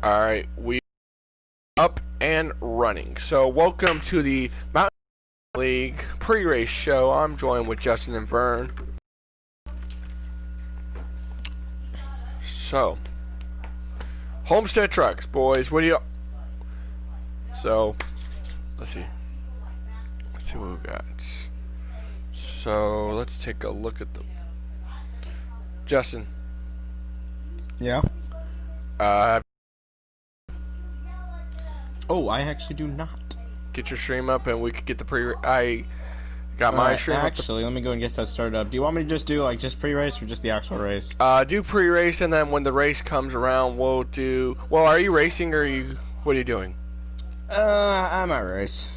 Alright, we up and running. So welcome to the Mountain League pre-race show. I'm joined with Justin and Vern. So, Homestead Trucks, boys, what do you... So, let's see. Let's see what we got. So, let's take a look at the... Justin. Yeah? Oh, I actually do not. Get your stream up and we could get the I got my stream actually, let me go and get that started up. Do you want me to just do, like, just pre-race or just the actual race? Do pre-race, and then when the race comes around, we'll do... Well, are you racing, or are you... What are you doing? I might race.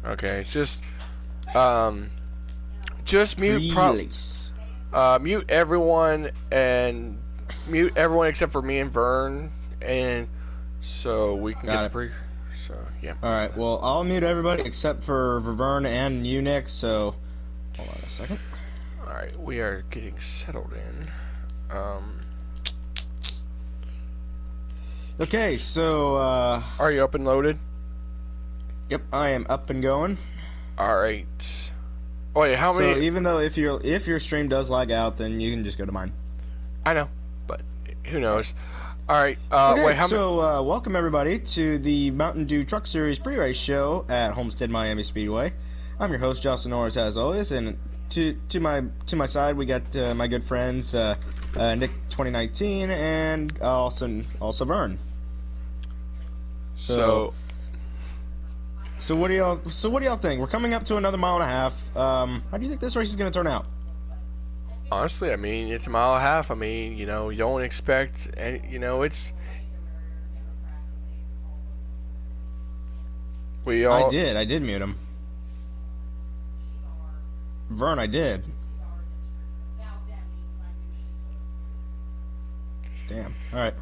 Okay, just mute... mute everyone, and... Mute everyone except for me and Vern, and... So we can get the pre... So, yeah. Alright, well, I'll mute everybody except for Vern and you, Nick, so... Hold on a second. Alright, we are getting settled in. Okay, so, Are you up and loaded? Yep, I am up and going. Alright. Oh, wait, how many... So, even though if your stream does lag out, then you can just go to mine. I know, but who knows. Alright, okay, wait, how so, welcome everybody to the Mountain Dew Truck Series pre-race show at Homestead Miami Speedway. I'm your host, Justin Norris, as always, and to my side, we got my good friends, Nick 2019, and also Vern. So what do y'all think? We're coming up to another mile and a half. How do you think this race is going to turn out? Honestly, I mean, it's a mile and a half. I mean, you know, you don't expect, and you know, it's... I did mute him. Vern, I did. Damn. Alright.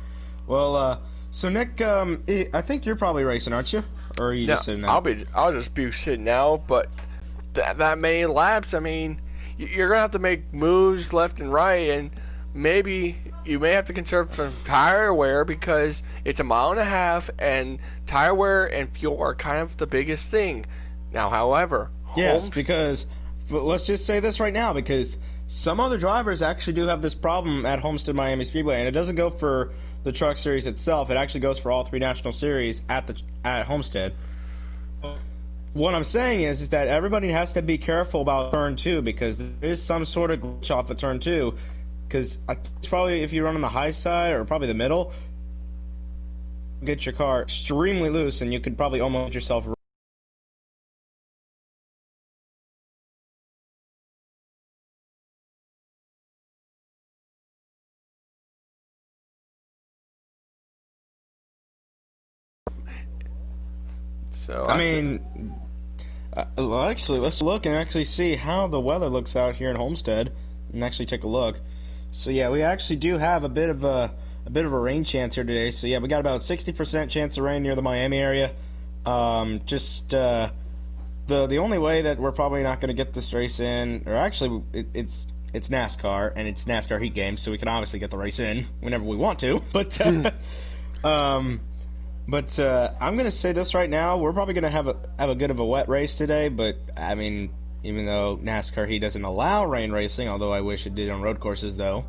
Well, so Nick, I think you're probably racing, aren't you? Or are you just sitting out? I'll just be sitting out, but that many laps, I mean... You're gonna have to make moves left and right, and maybe you may have to conserve some tire wear because it's a mile and a half, and tire wear and fuel are kind of the biggest thing. Now, however, yes, because let's just say this right now, because some other drivers actually do have this problem at Homestead Miami Speedway, and it doesn't go for the Truck Series itself. It actually goes for all three national series at Homestead. What I'm saying is that everybody has to be careful about turn 2 because there is some sort of glitch off of turn 2. Because it's probably if you run on the high side or probably the middle, get your car extremely loose and you could probably almost get yourself. So I mean. Well, actually, let's look and actually see how the weather looks out here in Homestead, and actually take a look. So yeah, we actually do have a bit of a rain chance here today. So yeah, we got about 60% chance of rain near the Miami area. The only way that we're probably not going to get this race in, or actually, it's NASCAR and it's NASCAR heat games, so we can obviously get the race in whenever we want to. But I'm gonna say this right now. We're probably gonna have a good of a wet race today. But I mean, even though NASCAR Heat doesn't allow rain racing, although I wish it did on road courses, though.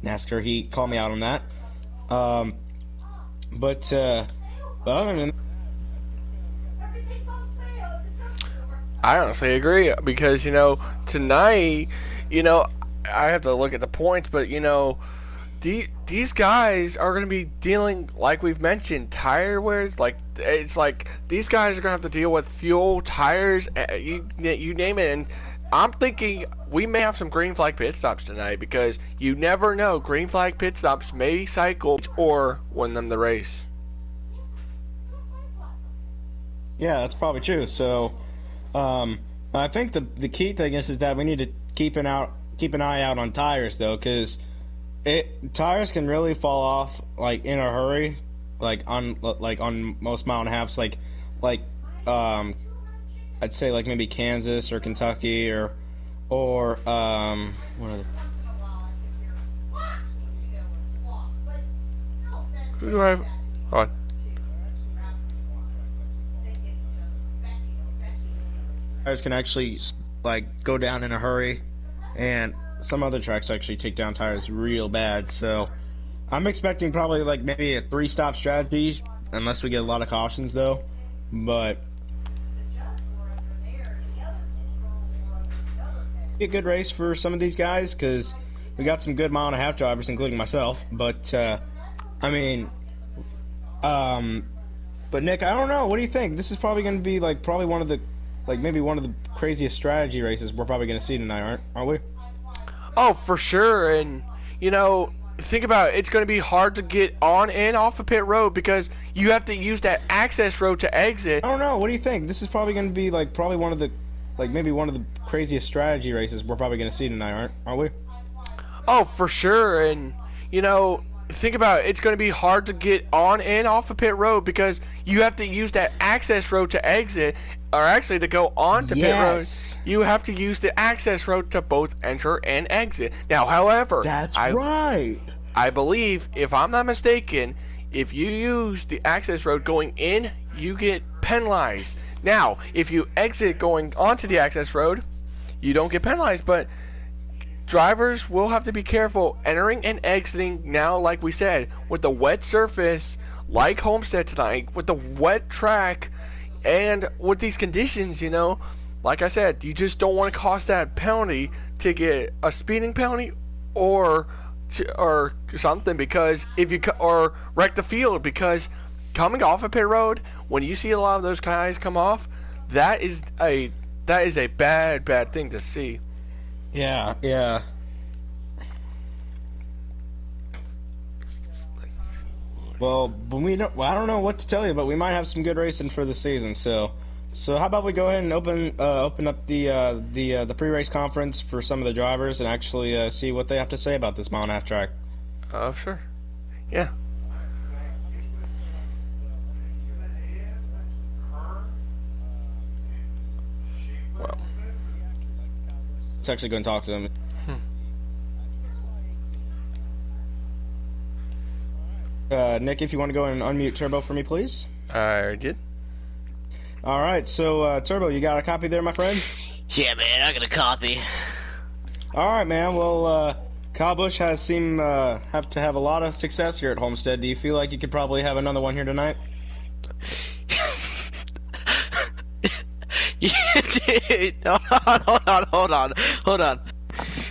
NASCAR Heat, call me out on that. I honestly agree because, you know, tonight, you know, I have to look at the points, but you know. These guys are going to be dealing, like we've mentioned, tire wears. Like it's like these guys are going to have to deal with fuel, tires, you name it. And I'm thinking we may have some green flag pit stops tonight because you never know. Green flag pit stops may cycle or win them the race. Yeah, that's probably true. So, I think the key thing is that we need to keep an eye out on tires though, because. Tires can really fall off like in a hurry, like on most mile and a halves, like I'd say like maybe Kansas or Kentucky or what are the... Who do I have? on. Tires can actually like go down in a hurry, and some other tracks actually take down tires real bad. So I'm expecting probably like maybe a 3-stop strategy, unless we get a lot of cautions though. But be a good race for some of these guys because we got some good mile-and-a-half drivers, including myself. But I mean, but Nick, I don't know. What do you think? This is probably going to be like probably one of the maybe one of the craziest strategy races we're probably going to see tonight, aren't we? Oh, for sure. And you know, think about it. It's going to be hard to get on and off of pit road because you have to use that access road to exit. I don't know. What do you think? This is probably going to be like probably one of the maybe one of the craziest strategy races we're probably going to see tonight, aren't we? Oh, for sure. And you know, think about it. It's going to be hard to get on and off of pit road because you have to use that access road to exit, or actually to go on to pit road, you have to use the access road to both enter and exit. Now, however, that's right. I believe, if I'm not mistaken, if you use the access road going in, you get penalized. Now, if you exit going onto the access road, you don't get penalized, but drivers will have to be careful entering and exiting now, like we said, with the wet surface, like Homestead tonight, with the wet track, and with these conditions, you know, like I said, you just don't want to cost that penalty to get a speeding penalty or something, because if you or wreck the field, because coming off of pit road, when you see a lot of those guys come off, that is a bad thing to see. Yeah. Well, I don't know what to tell you, but we might have some good racing for the season. So how about we go ahead and open up the pre-race conference for some of the drivers and actually see what they have to say about this mile-and-a-half track. Sure. Yeah. Well, let's actually go and talk to them. Nick, if you want to go and unmute Turbo for me, please. I did. All right, so Turbo, you got a copy there, my friend? Yeah, man, I got a copy. All right, man. Well, Kyle Busch have to have a lot of success here at Homestead. Do you feel like you could probably have another one here tonight? Yeah, dude. Hold on.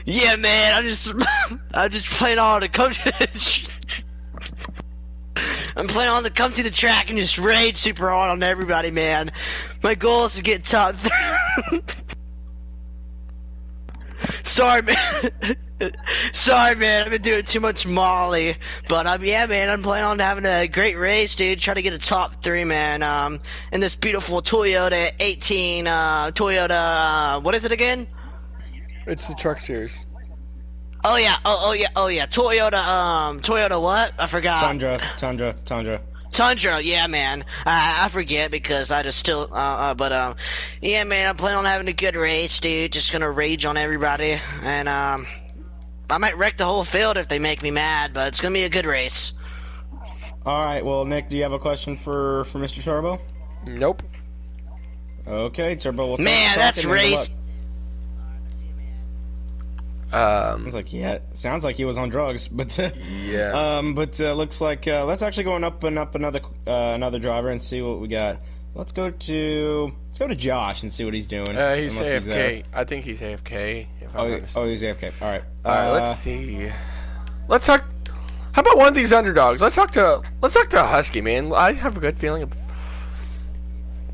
Yeah, man, I'm just playing on to come to I'm planning on to come to the track and just rage super hard on everybody, man. My goal is to get top 3. Sorry, man. I've been doing too much Molly. But, yeah, man, I'm planning on having a great race, dude. Try to get a top 3, man. In this beautiful Toyota 18, Toyota, what is it again? It's the Truck Series. Oh yeah. Toyota what? I forgot. Tundra, yeah, man. I forget because I just still, yeah, man, I'm planning on having a good race, dude. Just gonna rage on everybody, and, I might wreck the whole field if they make me mad, but it's gonna be a good race. Alright, well, Nick, do you have a question for Mr. Turbo? Nope. Okay, Turbo, we'll man, that's race. Sounds like he was on drugs, but yeah. Looks like let's actually go and up another driver and see what we got. Let's go to Josh and see what he's doing. He's AFK. I think he's AFK. He's AFK. All right. Let's see. Let's talk. How about one of these underdogs? Let's talk to Husky, man. I have a good feeling.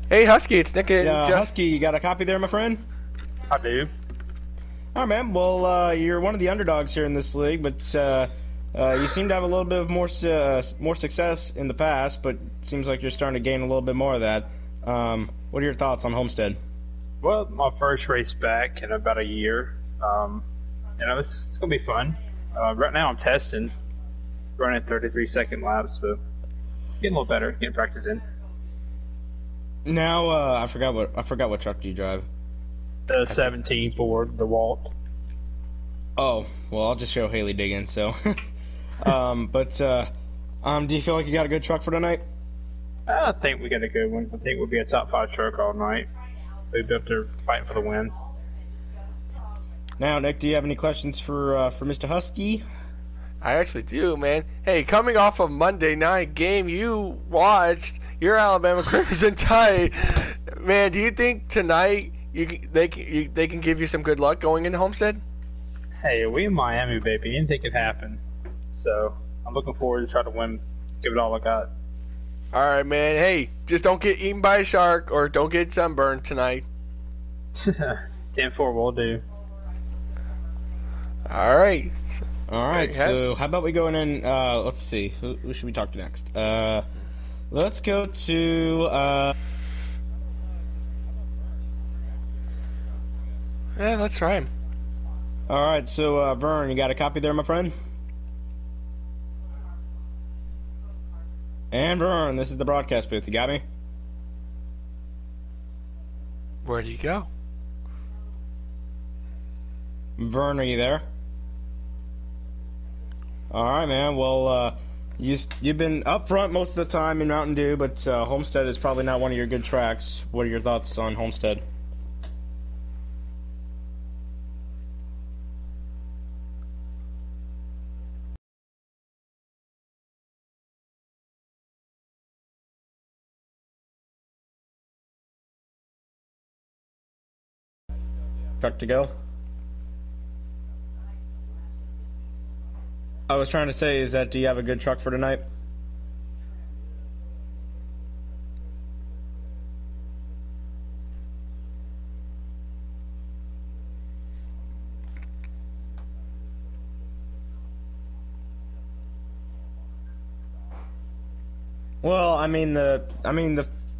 Hey, Husky, it's Nick. Husky, you got a copy there, my friend? I do. All right, man. Well, you're one of the underdogs here in this league, but you seem to have a little bit of more success in the past, but it seems like you're starting to gain a little bit more of that. What are your thoughts on Homestead? Well, my first race back in about a year. It's going to be fun. Right now I'm testing, running 33-second laps, so getting a little better, getting practice in. Now, I forgot what truck do you drive? The 17 Ford, the Walt. Oh, well, I'll just show Haley Diggins, so. Do you feel like you got a good truck for tonight? I think we got a good one. I think we'll be a top 5 truck all night. We'll be up there fighting for the win. Now, Nick, do you have any questions for Mr. Husky? I actually do, man. Hey, coming off a Monday night game you watched, your Alabama Crimson Tide, man, do you think tonight they can give you some good luck going into Homestead? Hey, we in Miami, baby. Anything can happen. So, I'm looking forward to try to win. Give it all I got. All right, man. Hey, just don't get eaten by a shark or don't get sunburned tonight. 10-4 will do. All right. All right, so how about we go in and, let's see, who should we talk to next? Let's go to, Yeah, let's try him. all right, so, Vern, you got a copy there, my friend? And Vern, this is the broadcast booth. You got me? Where'd he go? Vern, are you there? All right, man. Well, you've been up front most of the time in Mountain Dew, but Homestead is probably not one of your good tracks. What are your thoughts on Homestead? Truck to go? I was trying to say is that do you have a good truck for tonight? Well, I think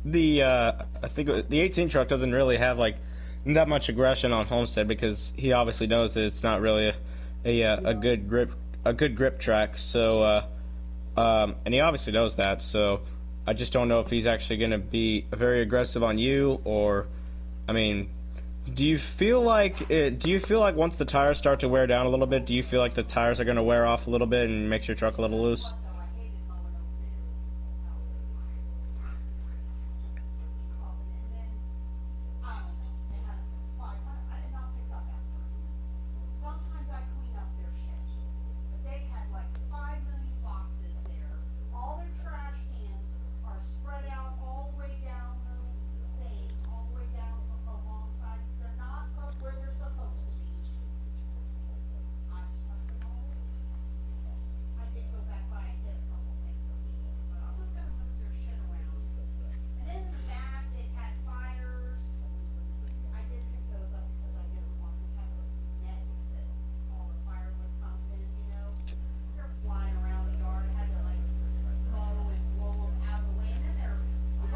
the 18 truck doesn't really have like that much aggression on Homestead because he obviously knows that it's not really a good grip track. So and he obviously knows that. So I just don't know if he's actually going to be very aggressive on you or, I mean, do you feel like once the tires start to wear down a little bit, do you feel like the tires are going to wear off a little bit and makes your truck a little loose?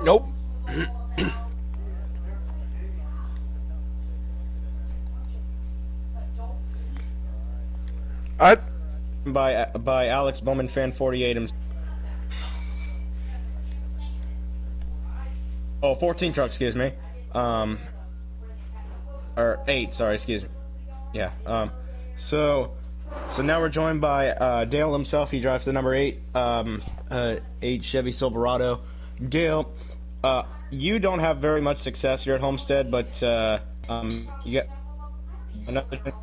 Nope. By Alex Bowman fan 48. 14 truck, excuse me. Or 8, sorry, excuse me. Yeah. So now we're joined by Dale himself. He drives the number 8 Chevy Silverado. Dale, you don't have very much success here at Homestead, but you got another